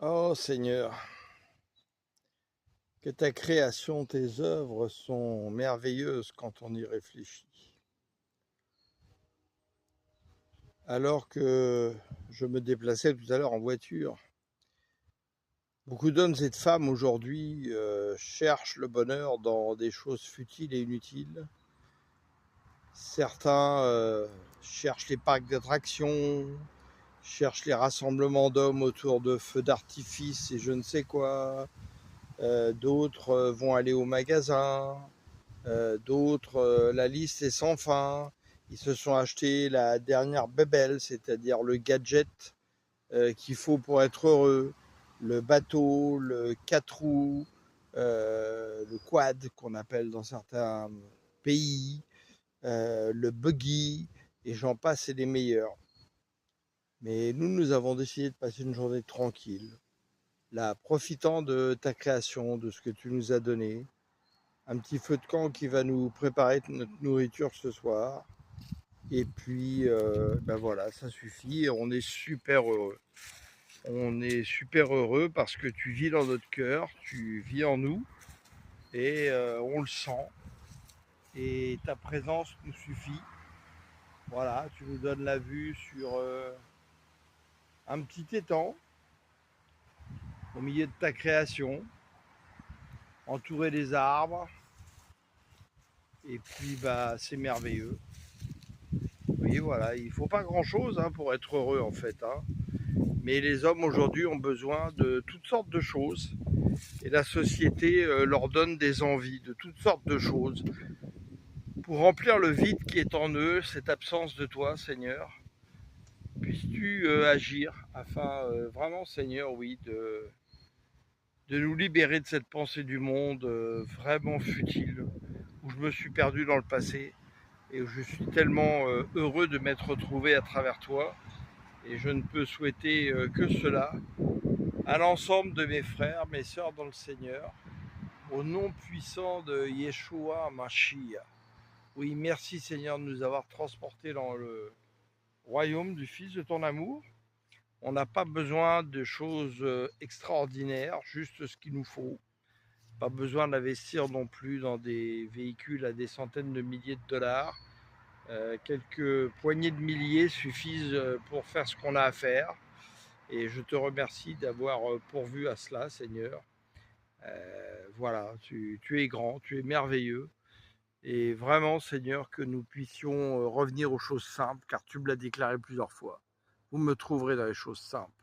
Oh Seigneur, que ta création, tes œuvres sont merveilleuses quand on y réfléchit. Alors que je me déplaçais tout à l'heure en voiture, beaucoup d'hommes et de femmes aujourd'hui cherchent le bonheur dans des choses futiles et inutiles. Certains cherchent les parcs d'attractions, cherchent les rassemblements d'hommes autour de feux d'artifice et je ne sais quoi. D'autres vont aller au magasin. D'autres, la liste est sans fin. Ils se sont achetés la dernière bébelle, c'est-à-dire le gadget qu'il faut pour être heureux. Le bateau, le 4 roues, le quad qu'on appelle dans certains pays, le buggy, et j'en passe, c'est les meilleurs. Mais nous avons décidé de passer une journée tranquille, là, profitant de ta création, de ce que tu nous as donné. Un petit feu de camp qui va nous préparer notre nourriture ce soir. Et puis, ben voilà, ça suffit. On est super heureux. On est super heureux parce que tu vis dans notre cœur, tu vis en nous et on le sent. Et ta présence nous suffit. Voilà, tu nous donnes la vue sur un petit étang au milieu de ta création, entouré des arbres. Et puis, bah, c'est merveilleux. Oui, voilà, il ne faut pas grand-chose pour être heureux en fait. Mais les hommes aujourd'hui ont besoin de toutes sortes de choses et la société leur donne des envies de toutes sortes de choses pour remplir le vide qui est en eux, cette absence de toi, Seigneur. Puisses-tu agir afin vraiment, Seigneur, oui, de nous libérer de cette pensée du monde vraiment futile, où je me suis perdu dans le passé et où je suis tellement heureux de m'être retrouvé à travers toi. Et je ne peux souhaiter que cela à l'ensemble de mes frères, mes sœurs dans le Seigneur, au nom puissant de Yeshua Mashiach. Oui, merci Seigneur de nous avoir transportés dans le royaume du Fils de ton amour. On n'a pas besoin de choses extraordinaires, juste ce qu'il nous faut. Pas besoin d'investir non plus dans des véhicules à des centaines de milliers de dollars. Quelques poignées de milliers suffisent pour faire ce qu'on a à faire. Et je te remercie d'avoir pourvu à cela, Seigneur. Voilà, tu es grand, tu es merveilleux. Et vraiment, Seigneur, que nous puissions revenir aux choses simples, car tu me l'as déclaré plusieurs fois. Vous me trouverez dans les choses simples.